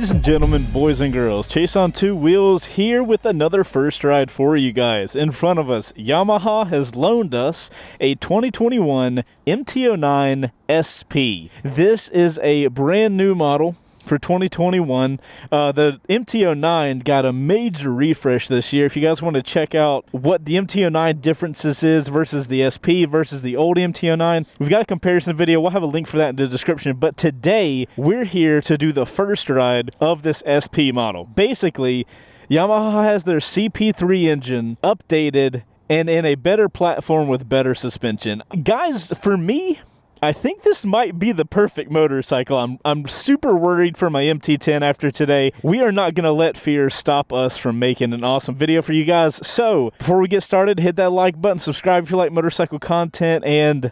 Ladies and gentlemen, boys and girls, Chaseontwowheels here with another first ride for you guys. In front of us, Yamaha has loaned us a 2021 MT09sp. This is a brand new model for 2021. The MT09 got a major refresh this year. If you guys want to check out what the MT09 differences is versus the SP versus the old MT09, we've got a comparison video. We'll have a link for that in the description. But today, we're here to do the first ride of this SP model. Basically, Yamaha has their CP3 engine updated and in a better platform with better suspension. Guys, for me, I think this might be the perfect motorcycle. I'm super worried for my MT10 after today. We are not going to let fear stop us from making an awesome video for you guys. So before we get started, hit that like button, subscribe if you like motorcycle content, and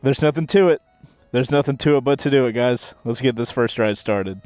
there's nothing to it. There's nothing to it but to do it, guys. Let's get this first ride started.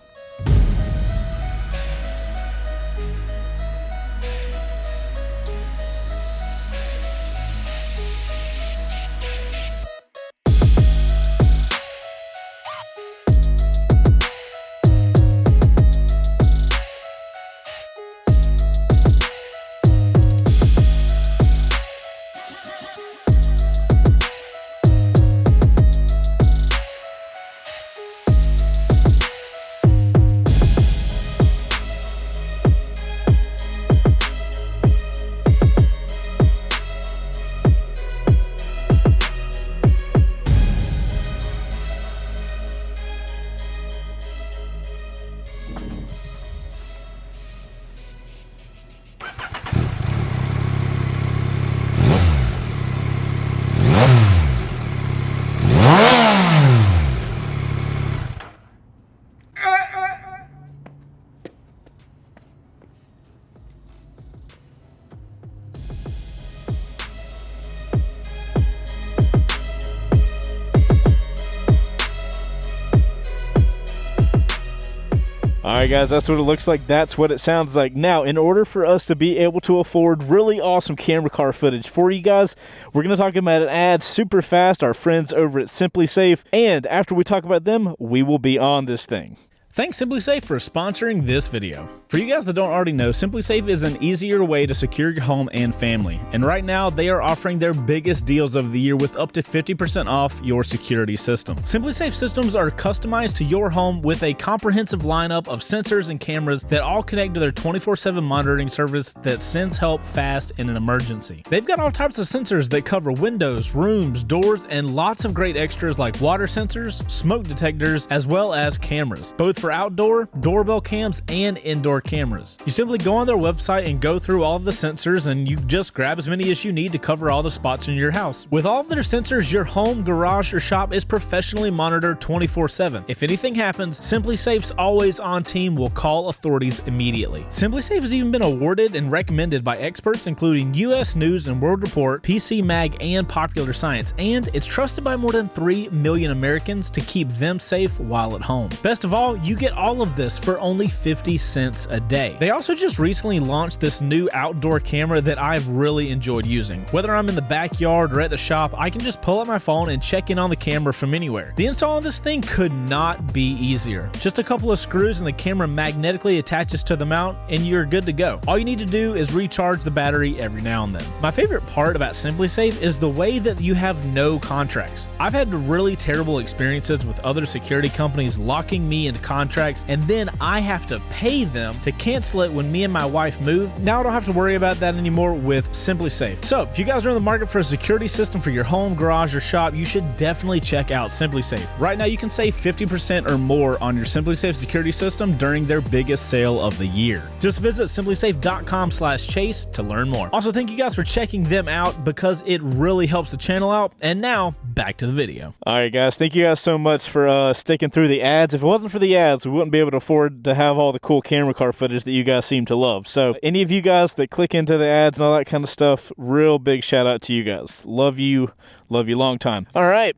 Alright guys, that's what it looks like. That's what it sounds like. Now, in order for us to be able to afford really awesome camera car footage for you guys, we're going to talk about an ad super fast, our friends over at SimpliSafe, and after we talk about them, we will be on this thing. Thanks SimpliSafe for sponsoring this video. For you guys that don't already know, SimpliSafe is an easier way to secure your home and family. And right now, they are offering their biggest deals of the year with up to 50% off your security system. SimpliSafe systems are customized to your home with a comprehensive lineup of sensors and cameras that all connect to their 24/7 monitoring service that sends help fast in an emergency. They've got all types of sensors that cover windows, rooms, doors, and lots of great extras like water sensors, smoke detectors, as well as cameras, both for outdoor, doorbell cams, and indoor cameras. You simply go on their website and go through all of the sensors, and you just grab as many as you need to cover all the spots in your house. With all of their sensors, your home, garage, or shop is professionally monitored 24/7. If anything happens, SimpliSafe's always on team will call authorities immediately. SimpliSafe has even been awarded and recommended by experts including US News and World Report, PC Mag, and Popular Science, and it's trusted by more than 3 million Americans to keep them safe while at home. Best of all, you get all of this for only 50 cents a day. They also just recently launched this new outdoor camera that I've really enjoyed using. Whether I'm in the backyard or at the shop, I can just pull up my phone and check in on the camera from anywhere. The install on this thing could not be easier. Just a couple of screws and the camera magnetically attaches to the mount and you're good to go. All you need to do is recharge the battery every now and then. My favorite part about SimpliSafe is the way that you have no contracts. I've had really terrible experiences with other security companies locking me into contracts and then I have to pay them to cancel it when me and my wife move. Now I don't have to worry about that anymore with SimpliSafe. So if you guys are in the market for a security system for your home, garage, or shop, you should definitely check out SimpliSafe. Right now you can save 50% or more on your SimpliSafe security system during their biggest sale of the year. Just visit simplisafe.com/chase to learn more. Also, thank you guys for checking them out because it really helps the channel out. And now back to the video. Alright guys, thank you guys so much for sticking through the ads. If it wasn't for the ads, we wouldn't be able to afford to have all the cool camera car footage that you guys seem to love. So any of you guys that click into the ads and all that kind of stuff, real big shout out to you guys. Love you long time. All right.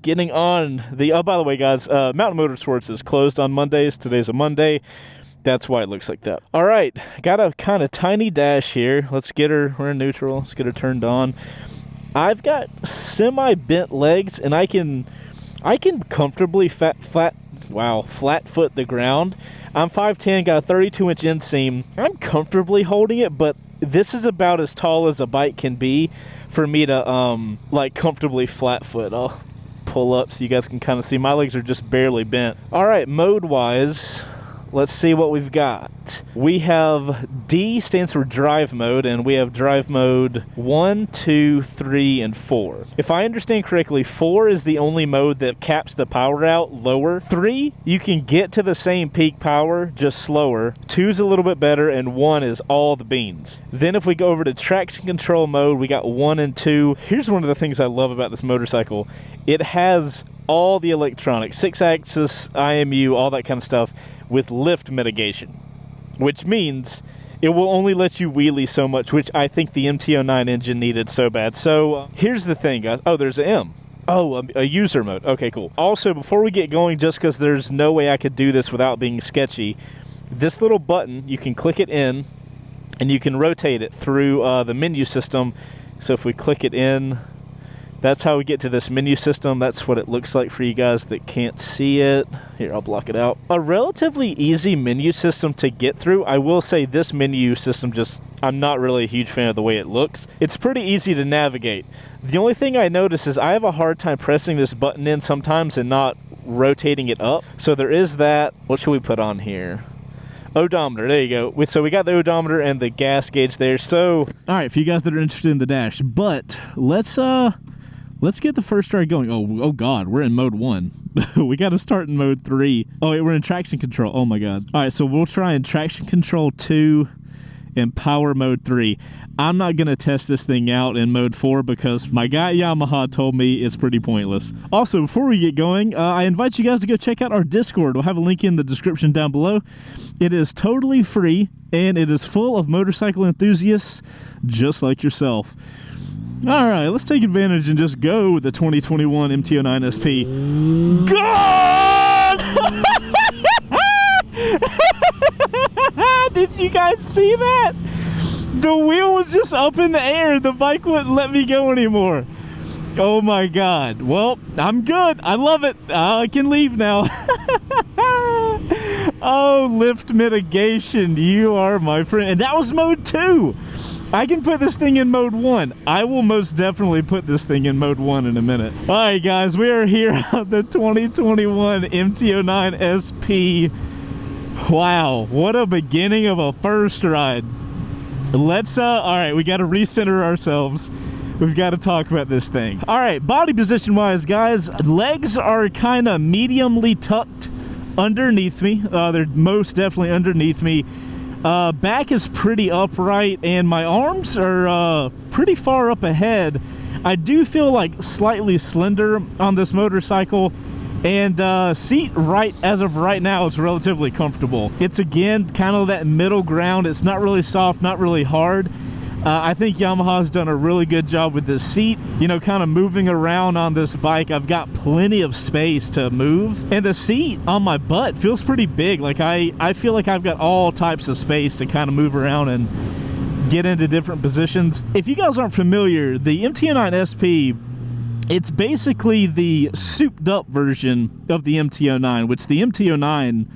Getting on the, oh, by the way, guys, Mountain Motorsports is closed on Mondays. Today's a Monday. That's why it looks like that. All right. Got a kind of tiny dash here. Let's get her, we're in neutral. Let's get her turned on. I've got semi-bent legs, and I can comfortably flat wow, flat foot the ground. I'm 5'10", got a 32-inch inseam. I'm comfortably holding it, but this is about as tall as a bike can be for me to like comfortably flat foot. I'll pull up so you guys can kind of see. My legs are just barely bent. All right, mode wise, let's see what we've got. We have D stands for drive mode, and we have drive mode 1, 2, 3, and 4. If I understand correctly, 4 is the only mode that caps the power out lower. 3, you can get to the same peak power, just slower. 2 is a little bit better, and 1 is all the beans. Then if we go over to traction control mode, we got 1 and 2. Here's one of the things I love about this motorcycle. It has all the electronics, 6-axis, IMU, all that kind of stuff, with lift mitigation, which means it will only let you wheelie so much, which I think the MT09 engine needed so bad. So here's the thing, guys. Oh, there's an M. Oh, a user mode. Okay, cool. Also, before we get going, just because there's no way I could do this without being sketchy, this little button, you can click it in, and you can rotate it through the menu system. So if we click it in, that's how we get to this menu system. That's what it looks like for you guys that can't see it. Here, I'll block it out. A relatively easy menu system to get through. I will say this menu system I'm not really a huge fan of the way it looks. It's pretty easy to navigate. The only thing I notice is I have a hard time pressing this button in sometimes and not rotating it up. So there is that. What should we put on here? Odometer, there you go. So we got the odometer and the gas gauge there. So, all right, for you guys that are interested in the dash, but let's get the first ride going. Oh God, we're in mode 1. We got to start in mode 3. Oh wait, we're in traction control. Oh my God. All right, so we'll try in traction control 2 and power mode 3. I'm not going to test this thing out in mode 4 because my guy Yamaha told me it's pretty pointless. Also, before we get going, I invite you guys to go check out our Discord. We'll have a link in the description down below. It is totally free, and it is full of motorcycle enthusiasts just like yourself. All right, let's take advantage and just go with the 2021 MT09sp. God! Did you guys see that? The wheel was just up in the air. The bike wouldn't let me go anymore. Oh my God. Well, I'm good. I love it. I can leave now. Oh, lift mitigation. You are my friend. And that was mode 2. I can put this thing in mode 1. I will most definitely put this thing in mode 1 in a minute. All right, guys, we are here on the 2021 MT09sp. Wow, what a beginning of a first ride. Let's, all right, we got to recenter ourselves. We've got to talk about this thing. All right, body position wise, guys, legs are kind of mediumly tucked underneath me. They're most definitely underneath me. Back is pretty upright, and my arms are pretty far up ahead. I do feel like slightly slender on this motorcycle, and seat as of right now is relatively comfortable. It's again kind of that middle ground. It's not really soft, not really hard. I think Yamaha's done a really good job with this seat, you know, kind of moving around on this bike. I've got plenty of space to move, and the seat on my butt feels pretty big. Like I feel like I've got all types of space to kind of move around and get into different positions. If you guys aren't familiar, the MT09sp, it's basically the souped up version of the MT09, which the MT09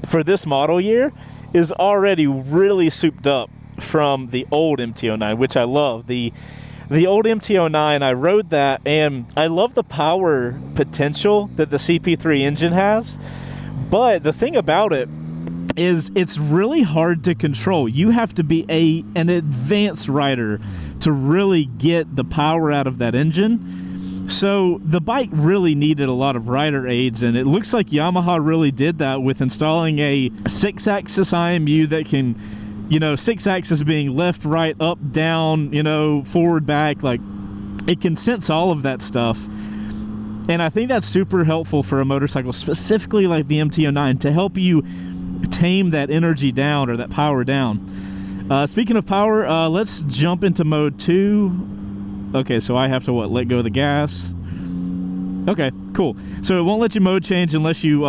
for this model year is already really souped up from the old MT09, which I love. The old MT09, I rode that, and I love the power potential that the CP3 engine has, but the thing about it is it's really hard to control. You have to be an advanced rider to really get the power out of that engine. So the bike really needed a lot of rider aids, and it looks like Yamaha really did that with installing a 6-axis IMU that can, you know, 6-axis being left, right, up, down, you know, forward, back. Like, it can sense all of that stuff. And I think that's super helpful for a motorcycle, specifically like the MT09, to help you tame that energy down or that power down. Speaking of power, let's jump into mode 2. Okay, so I have to, what, let go of the gas? Okay, cool. So it won't let you mode change unless you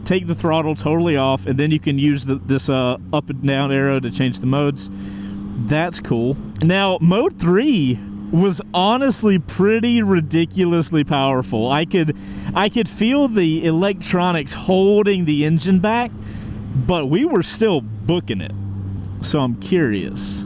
take the throttle totally off, and then you can use this up and down arrow to change the modes. That's cool. Now, mode 3 was honestly pretty ridiculously powerful. I could feel the electronics holding the engine back, but we were still booking it. So I'm curious.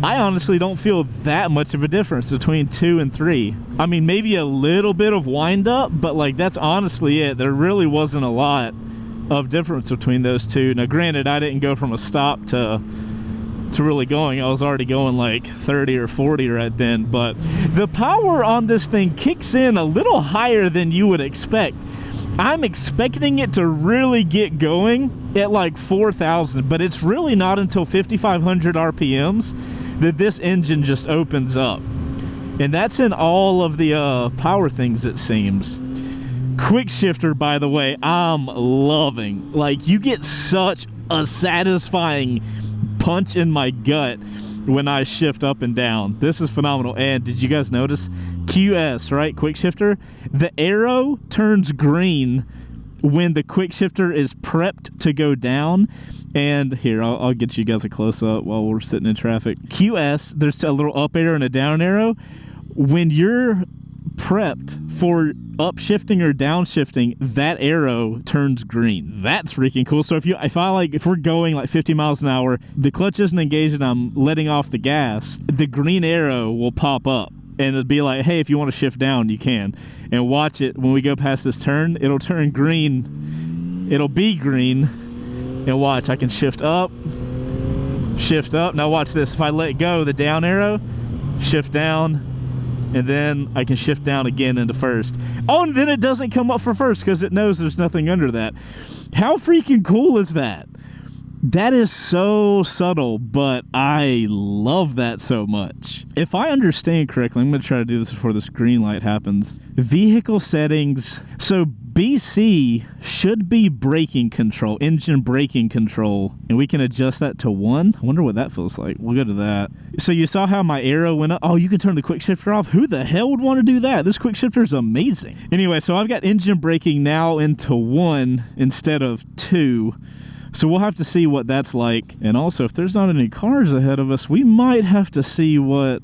I honestly don't feel that much of a difference between 2 and 3. I mean, maybe a little bit of wind up, but like that's honestly it. There really wasn't a lot of difference between those two. Now granted, I didn't go from a stop to really going. I was already going like 30 or 40 right then, but the power on this thing kicks in a little higher than you would expect. I'm expecting it to really get going at like 4,000, but it's really not until 5,500 RPMs that this engine just opens up. And that's in all of the power things, it seems. Quick shifter, by the way, I'm loving. Like, you get such a satisfying punch in my gut when I shift up and down. This is phenomenal. And did you guys notice QS, right? Quick shifter, the arrow turns green when the quick shifter is prepped to go down. And here, I'll get you guys a close-up while we're sitting in traffic. QS, there's a little up arrow and a down arrow. When you're prepped for upshifting or downshifting, that arrow turns green. That's freaking cool. So if we're going like 50 miles an hour, the clutch isn't engaged and I'm letting off the gas, the green arrow will pop up. And it'll be like, hey, if you want to shift down, you can. And watch it, when we go past this turn, it'll turn green. It'll be green. And watch, I can shift up. Now watch this. If I let go, the down arrow, shift down. And then I can shift down again into first. Oh, and then it doesn't come up for first because it knows there's nothing under that. How freaking cool is that? That is so subtle, but I love that so much. If I understand correctly, I'm going to try to do this before this green light happens. Vehicle settings. So BC should be braking control, engine braking control, and we can adjust that to 1. I wonder what that feels like. We'll go to that. So you saw how my arrow went up? Oh, you can turn the quick shifter off? Who the hell would want to do that? This quick shifter is amazing. Anyway, so I've got engine braking now into 1 instead of 2. So we'll have to see what that's like. And also, if there's not any cars ahead of us, we might have to see what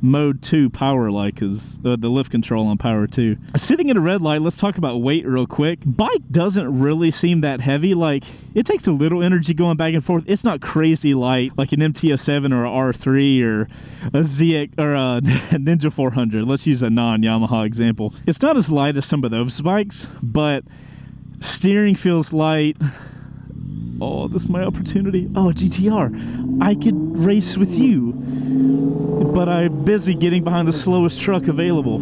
mode 2 power like is, the lift control on power 2. Sitting at a red light, let's talk about weight real quick. Bike doesn't really seem that heavy. Like, it takes a little energy going back and forth. It's not crazy light like an MT07 or a R3 or a ZX or a Ninja 400. Let's use a non-Yamaha example. It's not as light as some of those bikes, but steering feels light. Oh, this is my opportunity. Oh, GTR. I could race with you, but I'm busy getting behind the slowest truck available.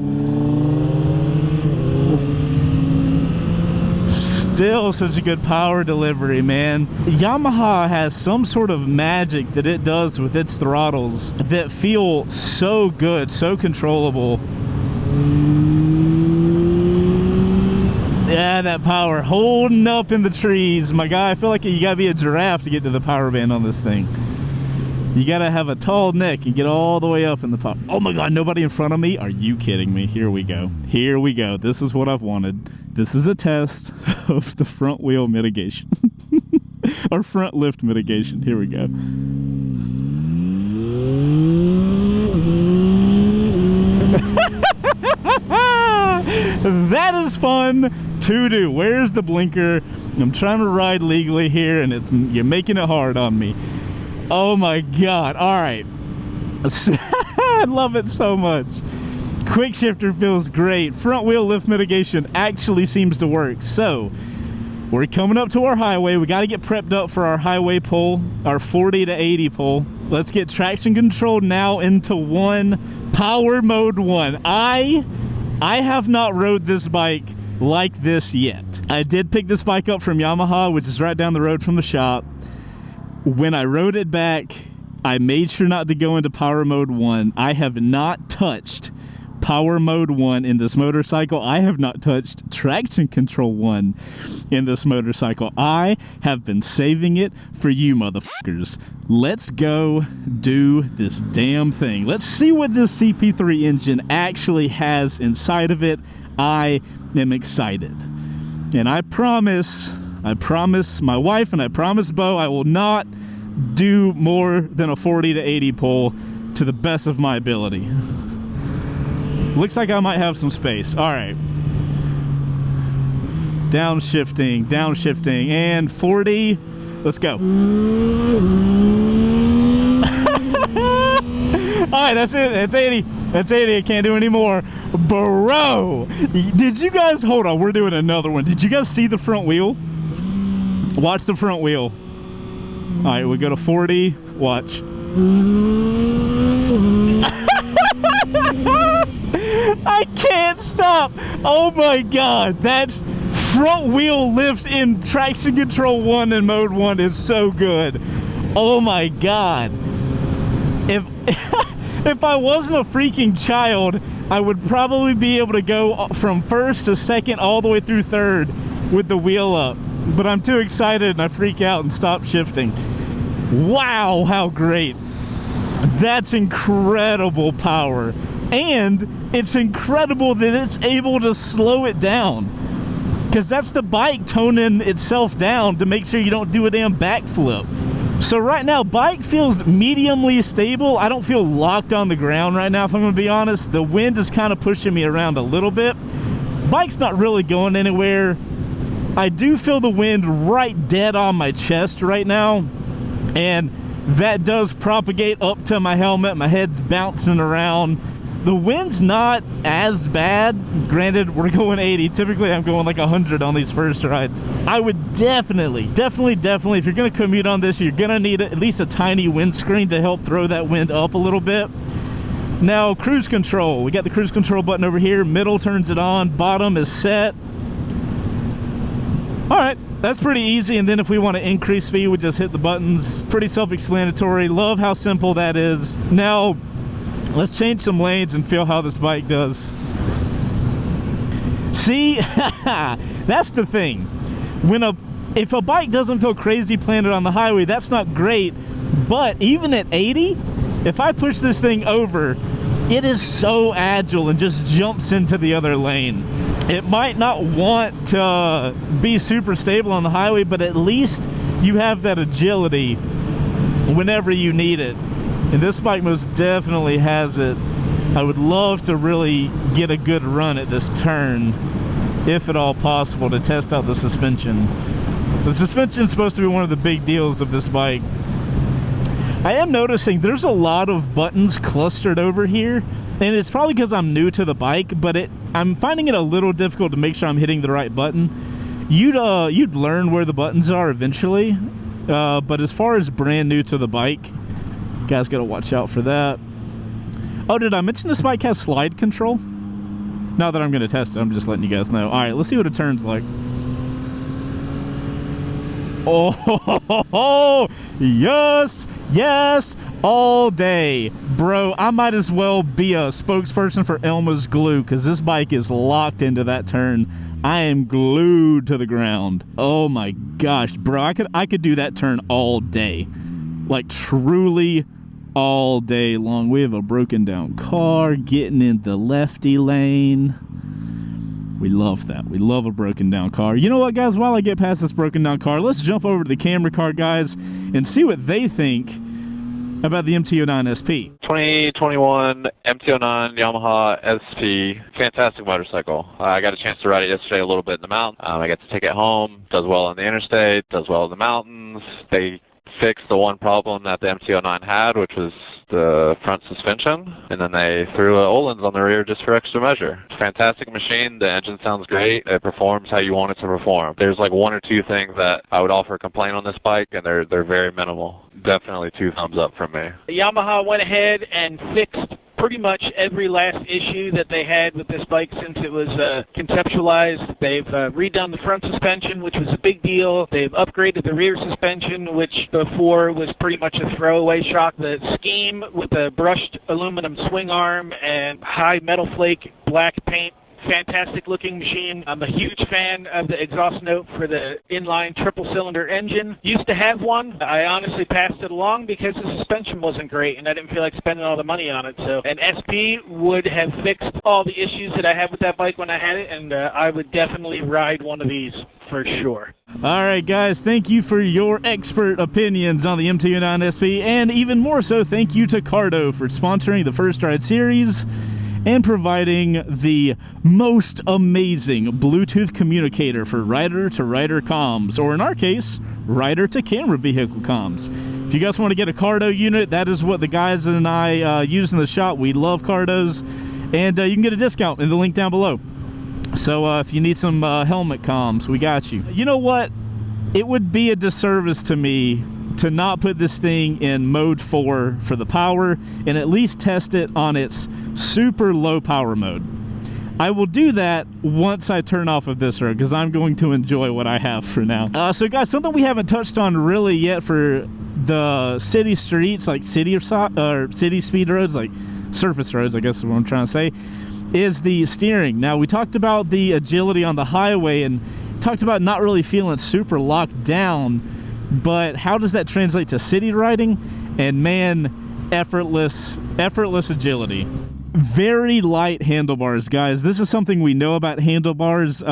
Still such a good power delivery, man. Yamaha has some sort of magic that it does with its throttles that feel so good, so controllable. Yeah, that power holding up in the trees. My guy, I feel like you gotta be a giraffe to get to the power band on this thing. You gotta have a tall neck and get all the way up in the power. Oh my God, nobody in front of me? Are you kidding me? Here we go. Here we go. This is what I've wanted. This is a test of the front wheel mitigation. Or front lift mitigation. Here we go. That is fun to do. Where's the blinker? I'm trying to ride legally here and you're making it hard on me. Oh my God. All right. I love it so much. Quick shifter feels great. Front wheel lift mitigation actually seems to work. So we're coming up to our highway. We got to get prepped up for our highway pull, our 40 to 80 pull. Let's get traction control now into 1, power mode 1. I have not rode this bike like this yet. I did pick this bike up from Yamaha, which is right down the road from the shop. When I rode it back, I made sure not to go into power mode 1. I have not touched power mode 1 in this motorcycle. I have not touched traction control 1 in this motorcycle. I have been saving it for you motherfuckers. Let's go do this damn thing. Let's see what this CP3 engine actually has inside of it. I am excited. And I promise my wife and I promise Bo, I will not do more than a 40 to 80 pull to the best of my ability. Looks like I might have some space. All right. Downshifting, and 40. Let's go. All right, that's it. That's 80. That's 80. I can't do any more. Bro, did you guys, hold on, we're doing another one. Did you guys see the front wheel? Watch the front wheel. All right, we go to 40. Watch. I can't stop. Oh my God, that's front wheel lift in traction control 1 and mode 1 is so good. Oh my God. If I wasn't a freaking child, I would probably be able to go from first to second all the way through third with the wheel up. But I'm too excited and I freak out and stop shifting. Wow, how great. That's incredible power. And it's incredible that it's able to slow it down. Because that's the bike toning itself down to make sure you don't do a damn backflip. So right now, bike feels mediumly stable. I don't feel locked on the ground right now, if I'm gonna be honest. The wind is kind of pushing me around a little bit. Bike's not really going anywhere. I do feel the wind right dead on my chest right now. And that does propagate up to my helmet. My head's bouncing around. The wind's not as bad. Granted, we're going 80. Typically, I'm going like 100 on these first rides. I would definitely, if you're gonna commute on this, you're gonna need at least a tiny windscreen to help throw that wind up a little bit. Now, cruise control. We got the cruise control button over here. Middle turns it on. Bottom is set. All right, that's pretty easy. And then if we want to increase speed, we just hit the buttons. Pretty self-explanatory. Love how simple that is. Now, let's change some lanes and feel how this bike does. See, that's the thing. If a bike doesn't feel crazy planted on the highway, that's not great. But even at 80, if I push this thing over, it is so agile and just jumps into the other lane. It might not want to be super stable on the highway, but at least you have that agility whenever you need it. And this bike most definitely has it. I would love to really get a good run at this turn, if at all possible, to test out the suspension. The suspension is supposed to be one of the big deals of this bike. I am noticing there's a lot of buttons clustered over here, and it's probably because I'm new to the bike, but I'm finding it a little difficult to make sure I'm hitting the right button. You'd learn where the buttons are eventually, but as far as brand new to the bike, you guys gotta watch out for that. Oh, did I mention this bike has slide control? Now that I'm gonna test it, I'm just letting you guys know. All right, let's see what it turns like. Oh, yes, yes, all day. Bro, I might as well be a spokesperson for Elma's glue, because this bike is locked into that turn. I am glued to the ground. Oh my gosh, bro, I could do that turn all day. Like, truly all day long. We have a broken down car getting in the lefty lane. We love that. We love a broken down car. You know what, guys? While I get past this broken down car, let's jump over to the camera car guys and see what they think about the MT09sp. 2021 MT09 Yamaha SP. Fantastic motorcycle. I got a chance to ride it yesterday a little bit in the mountain. I got to take it home. Does well on the interstate. Does well in the mountains. They fixed the one problem that the MT09 had, which was the front suspension, and then they threw Öhlins on the rear just for extra measure. Fantastic machine. The engine sounds great. It performs how you want it to perform. There's like one or two things that I would offer a complaint on this bike, and they're very minimal. Definitely 2 thumbs up from me. Yamaha went ahead and fixed pretty much every last issue that they had with this bike since it was conceptualized. They've redone the front suspension, which was a big deal. They've upgraded the rear suspension, which before was pretty much a throwaway shock. The scheme with the brushed aluminum swing arm and high metal flake black paint fantastic looking machine. I'm a huge fan of the exhaust note for the inline triple cylinder engine. Used to have one. I honestly passed it along because the suspension wasn't great and I didn't feel like spending all the money on it. So an SP would have fixed all the issues that I had with that bike when I had it, and I would definitely ride one of these for sure. All right, guys, thank you for your expert opinions on the MT09sp, and even more so, thank you to Cardo for sponsoring the First Ride series and providing the most amazing Bluetooth communicator for rider-to-rider comms, or in our case, rider-to-camera vehicle comms. If you guys want to get a Cardo unit, that is what the guys and I use in the shop. We love Cardos, and you can get a discount in the link down below. So if you need some helmet comms, we got you. You know what? It would be a disservice to me to not put this thing in mode 4 for the power and at least test it on its super low power mode. I will do that once I turn off of this road because I'm going to enjoy what I have for now. So guys, something we haven't touched on really yet for the city streets, like city speed roads, like surface roads, I guess is what I'm trying to say, is the steering. Now, we talked about the agility on the highway and talked about not really feeling super locked down, but how does that translate to city riding? And man, effortless agility. Very light handlebars, guys. This is something we know about handlebars.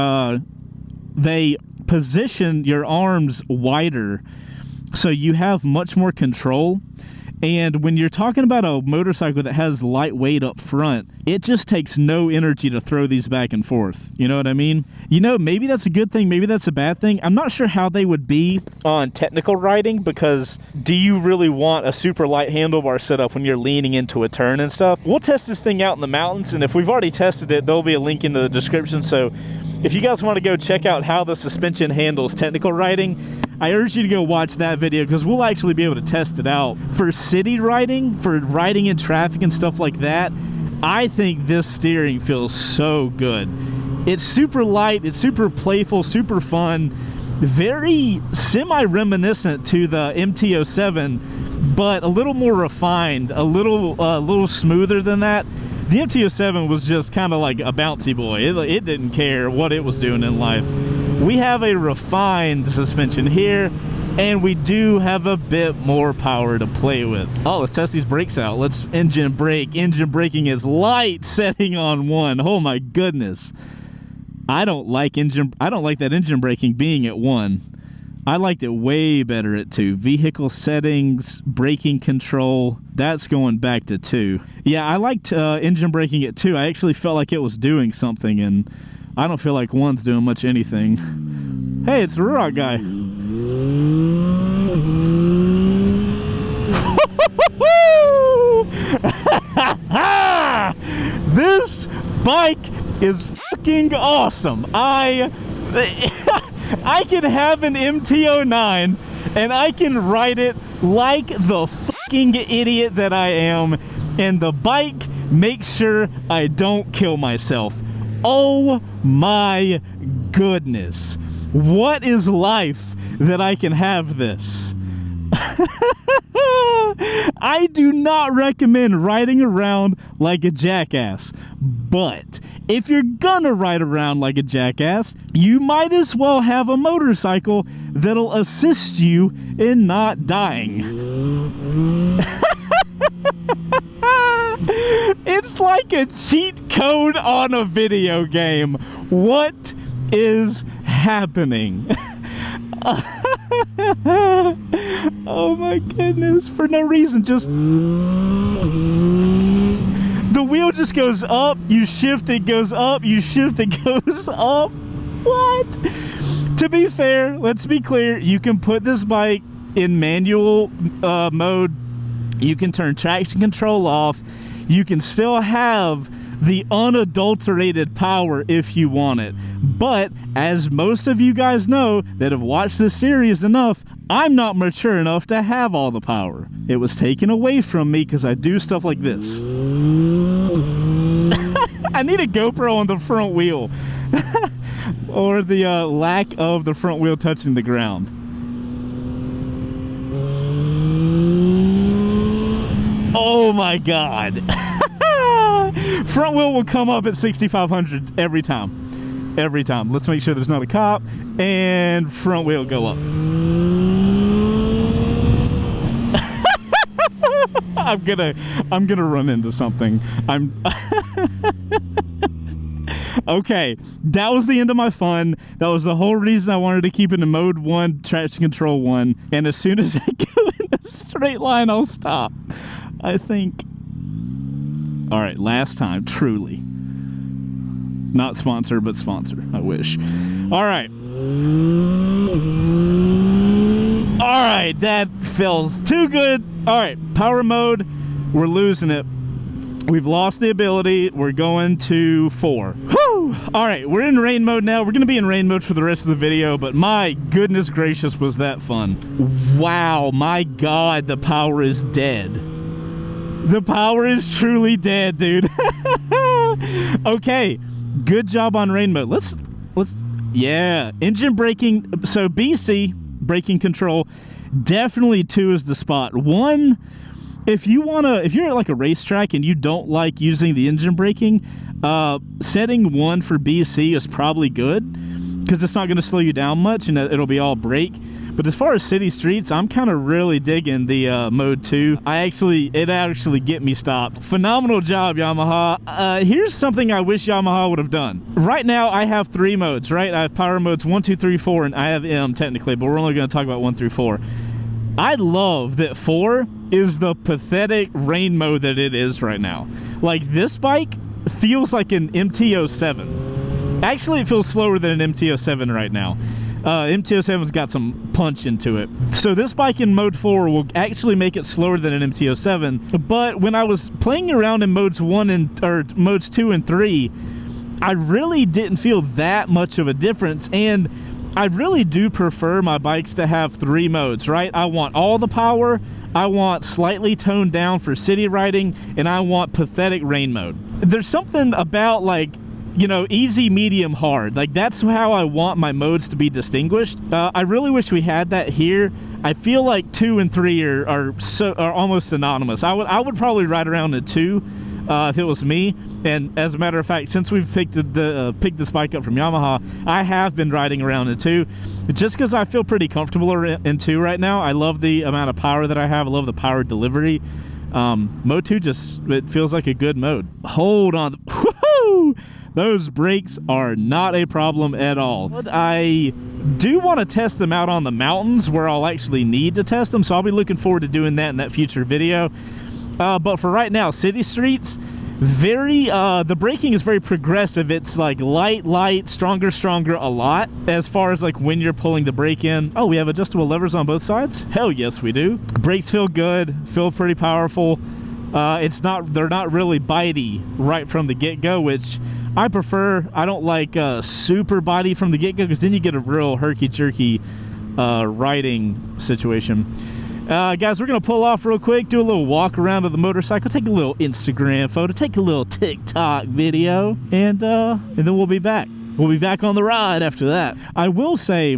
They position your arms wider so you have much more control. And when you're talking about a motorcycle that has light weight up front, it just takes no energy to throw these back and forth. You know what I mean? You know, maybe that's a good thing, maybe that's a bad thing. I'm not sure how they would be on technical riding, because do you really want a super light handlebar setup when you're leaning into a turn and stuff? We'll test this thing out in the mountains, and if we've already tested it, there'll be a link in the description. So if you guys want to go check out how the suspension handles technical riding, I urge you to go watch that video, because we'll actually be able to test it out. For city riding, for riding in traffic and stuff like that, I think this steering feels so good. It's super light, it's super playful, super fun, very semi-reminiscent to the MT07, but a little more refined, a little smoother than that. The MT07 was just kind of like a bouncy boy. It didn't care what it was doing in life. We have a refined suspension here, and we do have a bit more power to play with. Oh, let's test these brakes out. Let's engine brake. Engine braking is light, setting on 1. Oh my goodness. I don't like that engine braking being at 1. I liked it way better at 2. Vehicle settings, braking control, that's going back to 2. Yeah, I liked engine braking at 2. I actually felt like it was doing something, and I don't feel like 1's doing much anything. Hey, it's the Ruroc guy. This bike is fucking awesome. I can have an MT09 and I can ride it like the fucking idiot that I am, and the bike makes sure I don't kill myself. Oh my goodness. What is life that I can have this? I do not recommend riding around like a jackass, but if you're gonna ride around like a jackass, you might as well have a motorcycle that'll assist you in not dying. It's like a cheat code on a video game. What is happening? Oh my goodness, for no reason, just the wheel just goes up, you shift, it goes up, you shift, it goes up. What? To be fair, let's be clear, you can put this bike in manual mode, you can turn traction control off, you can still have the unadulterated power if you want it. But as most of you guys know that have watched this series enough, I'm not mature enough to have all the power. It was taken away from me because I do stuff like this. I need a GoPro on the front wheel. Or the lack of the front wheel touching the ground. Oh my god. Front wheel will come up at 6,500 every time. Every time. Let's make sure there's not a cop. And front wheel go up. I'm gonna run into something. Okay, that was the end of my fun. That was the whole reason I wanted to keep it in mode 1, traction control 1. And as soon as I go in a straight line, I'll stop, I think. All right, last time, truly. Not sponsor, but sponsor. I wish. All right. All right, that feels too good. All right, power mode. We're losing it. We've lost the ability. We're going to 4. Whew! All right, we're in rain mode now. We're going to be in rain mode for the rest of the video, but my goodness gracious, was that fun. Wow, my God, the power is dead. The power is truly dead, dude. Okay, good job on rain mode. Let's, yeah, engine braking. So BC, braking control, definitely 2 is the spot. 1, if you're at like a racetrack and you don't like using the engine braking, setting 1 for BC is probably good because it's not going to slow you down much and it'll be all brake. But as far as city streets, I'm kind of really digging the mode 2. It actually get me stopped. Phenomenal job, Yamaha. Here's something I wish Yamaha would have done. Right now, I have 3 modes, right? I have power modes 1, 2, 3, 4, and I have M technically, but we're only going to talk about 1 through 4. I love that 4 is the pathetic rain mode that it is right now. Like, this bike feels like an MT07. Actually, it feels slower than an MT07 right now. MT07's got some punch into it. So this bike in mode 4 will actually make it slower than an MT07. But when I was playing around in modes 2 and 3, I really didn't feel that much of a difference. And I really do prefer my bikes to have 3 modes, right? I want all the power, I want slightly toned down for city riding, and I want pathetic rain mode. There's something about, like, you know, easy, medium, hard. Like, that's how I want my modes to be distinguished. I really wish we had that here. I feel like 2 and 3 are almost synonymous. I would probably ride around in 2 if it was me. And as a matter of fact, since we've picked this bike up from Yamaha, I have been riding around in 2 just because I feel pretty comfortable in 2 right now. I love the amount of power that I have. I love the power delivery. Mode 2 it feels like a good mode. Hold on. Woohoo! Those brakes are not a problem at all. I do want to test them out on the mountains where I'll actually need to test them, so I'll be looking forward to doing that in that future video. But for right now, city streets, the braking is very progressive. It's like light, stronger, a lot as far as like when you're pulling the brake in. Oh, we have adjustable levers on both sides? Hell yes, we do. Brakes feel good, feel pretty powerful. They're not really bitey right from the get-go, which I prefer. I don't like super bitey from the get-go because then you get a real herky-jerky riding situation. Guys, we're going to pull off real quick, do a little walk around of the motorcycle, take a little Instagram photo, take a little TikTok video, and then we'll be back. We'll be back on the ride after that. I will say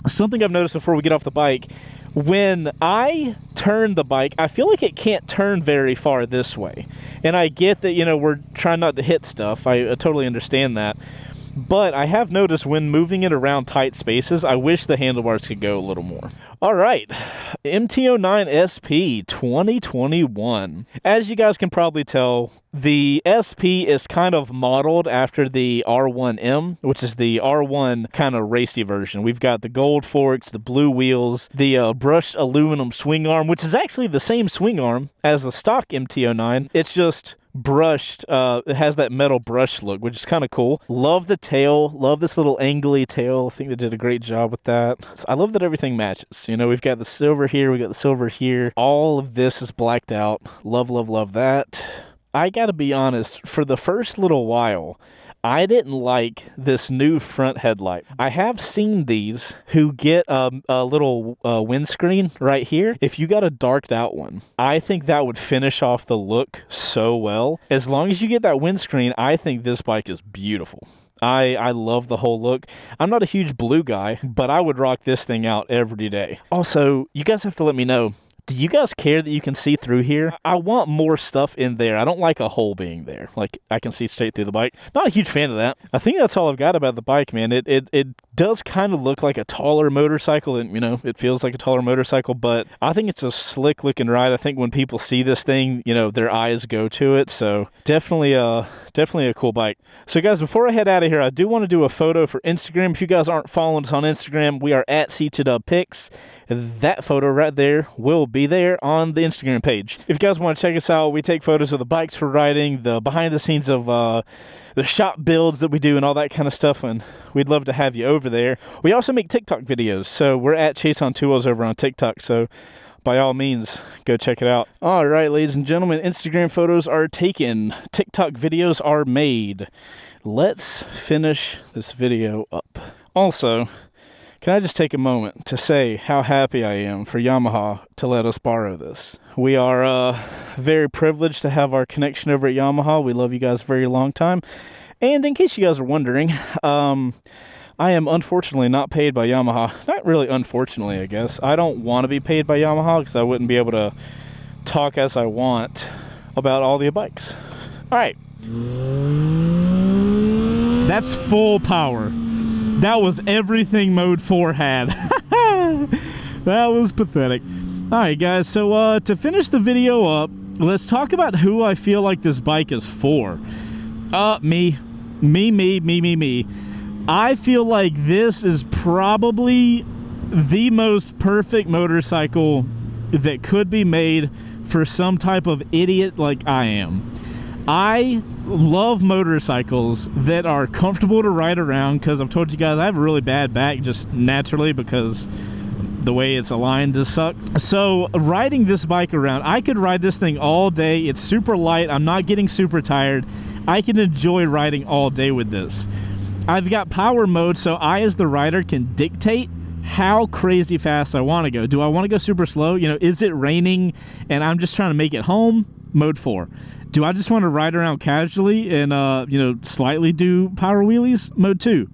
something I've noticed before we get off the bike. When I turn the bike, I feel like it can't turn very far this way. And I get that, you know, we're trying not to hit stuff. I totally understand that. But I have noticed when moving it around tight spaces, I wish the handlebars could go a little more. All right, MT09sp 2021. As you guys can probably tell, the SP is kind of modeled after the R1M, which is the R1 kind of racy version. We've got the gold forks, the blue wheels, the brushed aluminum swing arm, which is actually the same swing arm as the stock MT09. It's just brushed. It has that metal brush look, which is kind of cool. Love the tail. Love this little angly tail. I think they did a great job with that. I love that everything matches. You know, we've got the silver here. We got the silver here. All of this is blacked out. Love that. I gotta be honest, for the first little while, I didn't like this new front headlight. I have seen these who get a little windscreen right here. If you got a darked out one, I think that would finish off the look so well. As long as you get that windscreen, I think this bike is beautiful. I love the whole look. I'm not a huge blue guy, but I would rock this thing out every day. Also, you guys have to let me know, Do you guys care that you can see through here? I want more stuff in there. I don't like a hole being there. Like, I can see straight through the bike. Not a huge fan of that. I think that's all I've got about the bike, man. It does kind of look like a taller motorcycle, and, you know, it feels like a taller motorcycle, but I think it's a slick looking ride. I think when people see this thing, you know, their eyes go to it. So definitely a cool bike. So guys, before I head out of here, I do want to do a photo for Instagram. If you guys aren't following us on Instagram, we are at C2DubPics. That photo right there will be there on the Instagram page. If you guys want to check us out, we take photos of the bikes we're riding, the behind the scenes of the shop builds that we do and all that kind of stuff, and we'd love to have you over there. We also make TikTok videos, so we're at Chaseontwowheels over on TikTok, so by all means, go check it out. All right, ladies and gentlemen, Instagram photos are taken. TikTok videos are made. Let's finish this video up. Also, can I just take a moment to say how happy I am for Yamaha to let us borrow this? We are very privileged to have our connection over at Yamaha. We love you guys a very long time. And in case you guys are wondering, I am unfortunately not paid by Yamaha. Not really unfortunately, I guess. I don't want to be paid by Yamaha because I wouldn't be able to talk as I want about all the bikes. All right. That's full power. That was everything Mode 4 had. That was pathetic. All right, guys, so to finish the video up, let's talk about who I feel like this bike is for. Me. I feel like this is probably the most perfect motorcycle that could be made for some type of idiot like I am. I love motorcycles that are comfortable to ride around because I've told you guys I have a really bad back just naturally because the way it's aligned just sucks. So riding this bike around, I could ride this thing all day. It's super light. I'm not getting super tired. I can enjoy riding all day with this. I've got power mode, so I as the rider can dictate how crazy fast I want to go. Do I want to go super slow? You know, is it raining and I'm just trying to make it home? Mode 4. Do I just want to ride around casually and, you know, slightly do power wheelies? Mode 2.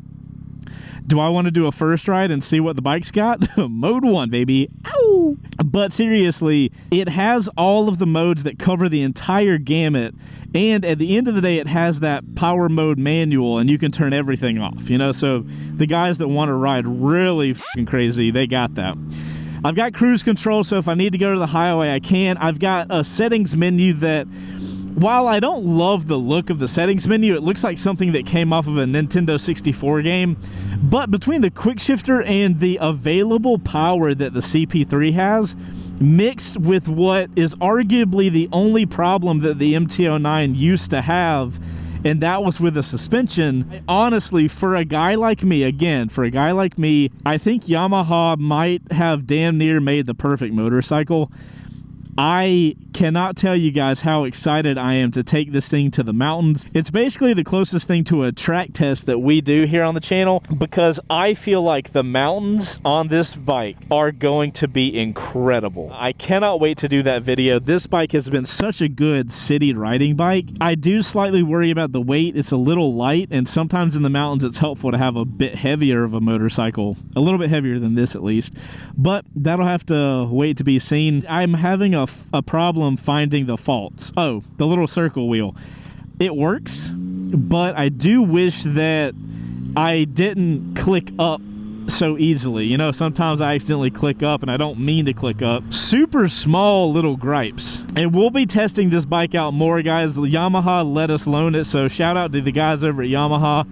Do I want to do a first ride and see what the bike's got? Mode 1, baby. Ow! But seriously, it has all of the modes that cover the entire gamut. And at the end of the day, it has that power mode manual and you can turn everything off, you know? So the guys that want to ride really fucking crazy, they got that. I've got cruise control, so if I need to go to the highway, I can. I've got a settings menu that, while I don't love the look of the settings menu, it looks like something that came off of a Nintendo 64 game. But between the quick shifter and the available power that the CP3 has, mixed with what is arguably the only problem that the MT09 used to have, and that was with the suspension. Honestly, for a guy like me, I think Yamaha might have damn near made the perfect motorcycle. I cannot tell you guys how excited I am to take this thing to the mountains. It's basically the closest thing to a track test that we do here on the channel because I feel like the mountains on this bike are going to be incredible. I cannot wait to do that video. This bike has been such a good city riding bike. I do slightly worry about the weight. It's a little light, and sometimes in the mountains it's helpful to have a bit heavier of a motorcycle. A little bit heavier than this at least. But that'll have to wait to be seen. I'm having a problem finding the faults. Oh, the little circle wheel. It works, but I do wish that I didn't click up so easily. You know, sometimes I accidentally click up and I don't mean to click up. Super small little gripes. And we'll be testing this bike out more, guys. Yamaha let us loan it, so shout out to the guys over at Yamaha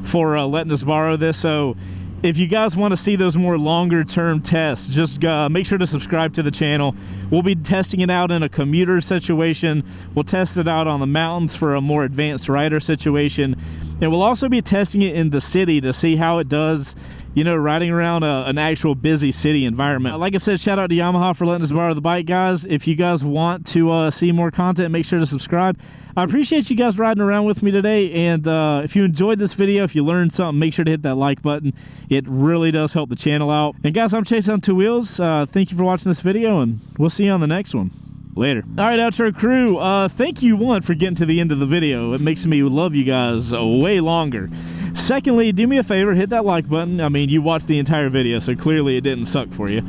for letting us borrow this. So if you guys want to see those more longer term tests, just make sure to subscribe to the channel. We'll be testing it out in a commuter situation. We'll test it out on the mountains for a more advanced rider situation. And we'll also be testing it in the city to see how it does, you know, riding around an actual busy city environment. Like I said, shout out to Yamaha for letting us borrow the bike, guys. If you guys want to see more content, make sure to subscribe. I appreciate you guys riding around with me today, and if you enjoyed this video, if you learned something, make sure to hit that like button. It really does help the channel out. And guys, I'm Chaseontwowheels. Thank you for watching this video, and we'll see you on the next one. Later. All right, outro crew, thank you, one, for getting to the end of the video. It makes me love you guys way longer. Secondly, do me a favor, hit that like button. I mean, you watched the entire video, so clearly it didn't suck for you.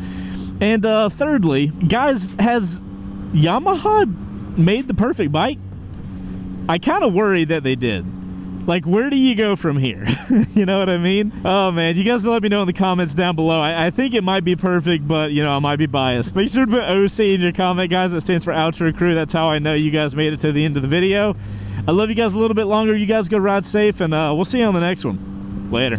And thirdly, guys, has Yamaha made the perfect bike? I kind of worry that they did. Like, where do you go from here? You know what I mean? Oh, man, you guys let me know in the comments down below. I think it might be perfect, but, you know, I might be biased. Make sure to put OC in your comment, guys. That stands for Outro Crew. That's how I know you guys made it to the end of the video. I love you guys a little bit longer. You guys go ride safe, and we'll see you on the next one. Later.